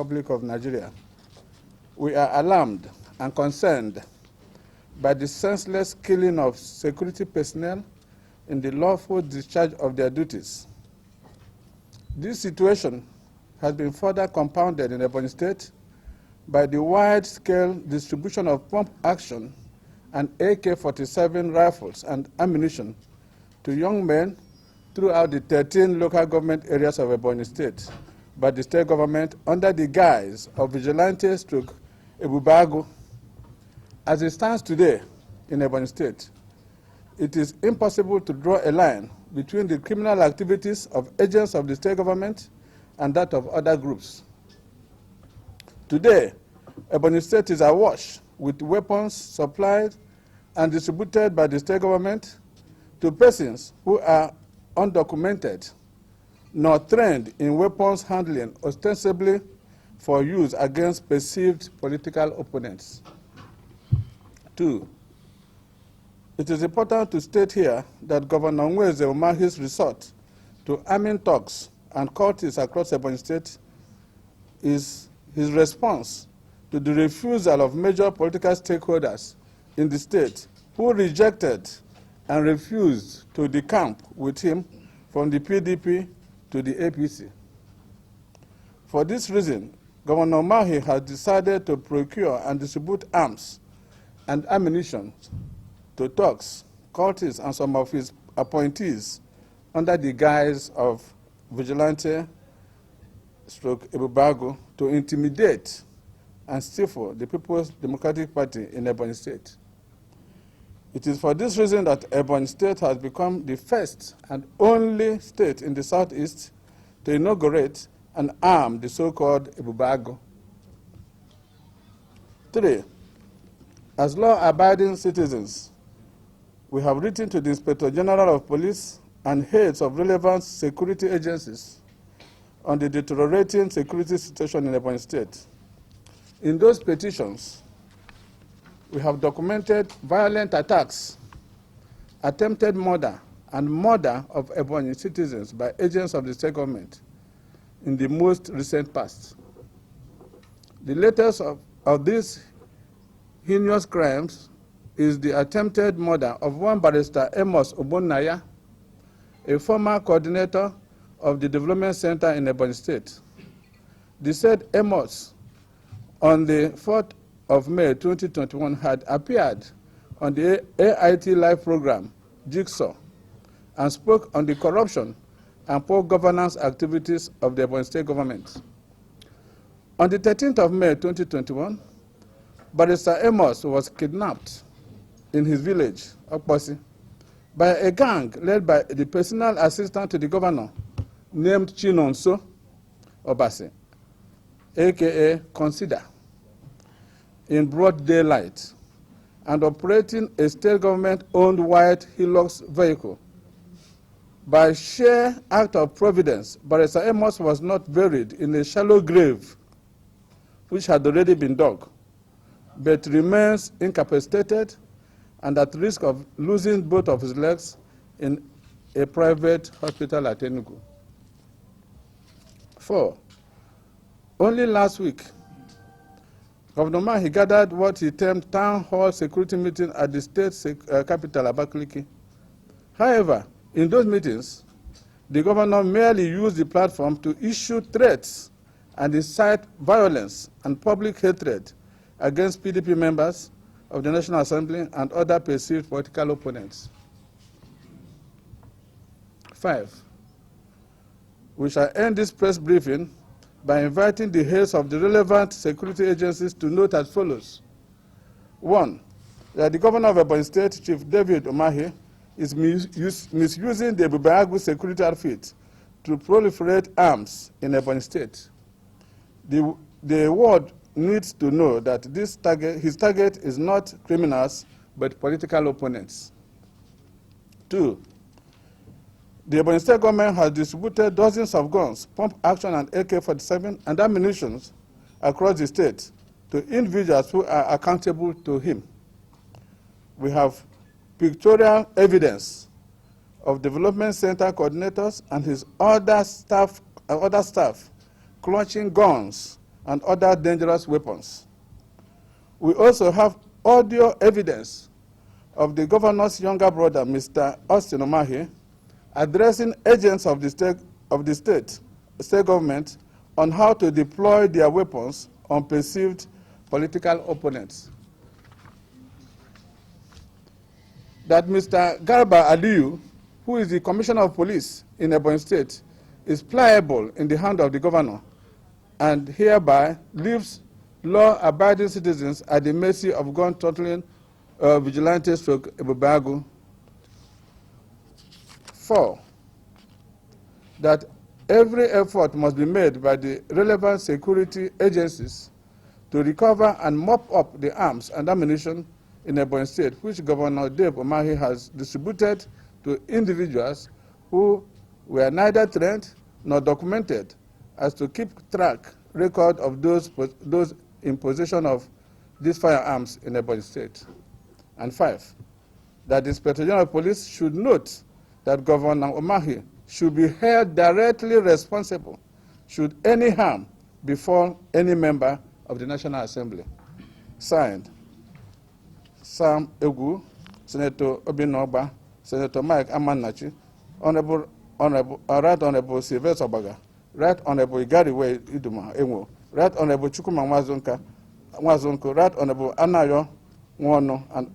Republic of Nigeria. We are alarmed and concerned by the senseless killing of security personnel in the lawful discharge of their duties. This situation has been further compounded in Ebonyi State by the wide-scale distribution of pump-action and AK-47 rifles and ammunition to young men throughout the 13 local government areas of Ebonyi State by the state government under the guise of vigilante stroke Ebubago. As it stands today in Ebonyi State, it is impossible to draw a line between the criminal activities of agents of the state government and that of other groups. Today, Ebonyi State is awash with weapons supplied and distributed by the state government to persons who are undocumented nor trained in weapons handling ostensibly for use against perceived political opponents. 2. It is important to state here that Governor Nweze Umahi's resort to arming thugs and cultists across Ebonyi State is his response to the refusal of major political stakeholders in the state who rejected and refused to decamp with him from the PDP to the APC. For this reason, Governor Umahi has decided to procure and distribute arms and ammunition to thugs, cultists, and some of his appointees under the guise of vigilante stroke Ebubago to intimidate and stifle the People's Democratic Party in Ebonyi State. It is for this reason that Ebonyi State has become the first and only state in the southeast to inaugurate and arm the so-called Ebubago. 3. As law-abiding citizens, we have written to the Inspector General of Police and heads of relevant security agencies on the deteriorating security situation in Ebonyi State. In those petitions, we have documented violent attacks, attempted murder, and murder of Ebonyi citizens by agents of the state government in the most recent past. The latest of these heinous crimes is the attempted murder of one barrister Amos Obonnaya, a former coordinator of the Development Center in Ebonyi State. The said Amos, on the 4th of May 2021, had appeared on the AIT Live program, Jigsaw, and spoke on the corruption and poor governance activities of the Ebonyi State government. On the 13th of May 2021, Barrister Amos was kidnapped in his village, Okposi, by a gang led by the personal assistant to the governor named Chinonso Obasi, aka Consider, in broad daylight and operating a state government-owned white Hilux vehicle. By sheer act of providence, Barrister Amos was not buried in a shallow grave which had already been dug, but remains incapacitated and at risk of losing both of his legs in a private hospital at Enugu. 4. Only last week, Governor Mahi gathered what he termed town hall security meeting at the state capital, Abakaliki. However, in those meetings, the governor merely used the platform to issue threats and incite violence and public hatred against PDP members of the National Assembly and other perceived political opponents. 5. We shall end this press briefing by inviting the heads of the relevant security agencies to note as follows. 1. That the governor of Ebonyi State, Chief David Umahi, is misusing the Ebubago security outfit to proliferate arms in Ebonyi State. The world needs to know that his target is not criminals, but political opponents. 2. The Ebonyi State government has distributed dozens of guns, pump action and AK-47 and ammunition across the state to individuals who are accountable to him. We have pictorial evidence of development center coordinators and his other staff clutching guns and other dangerous weapons. We also have audio evidence of the governor's younger brother, Mr. Austin Omahi, addressing agents of the state government on how to deploy their weapons on perceived political opponents. That Mr. Garba Aliyu, who is the Commissioner of Police in Ebonyi State, is pliable in the hand of the governor and hereby leaves law-abiding citizens at the mercy of gun-tottling vigilante stroke Ebubagu. 4, that every effort must be made by the relevant security agencies to recover and mop up the arms and ammunition in Ebonyi State, which Governor Dave Omahi has distributed to individuals who were neither trained nor documented as to keep record of those in possession of these firearms in Ebonyi State. And 5, that the Inspector General of Police should note that Governor Omahi should be held directly responsible should any harm befall any member of the National Assembly. Signed, Sam Egu, Senator Obinoba, Senator Mike Amanachi, Right Honorable Sylvester Obaga, Right Honorable Igariwe Iduma Enwo, Right Honorable Chukuma Mwazonko, Right Honorable Anayo Nwono, and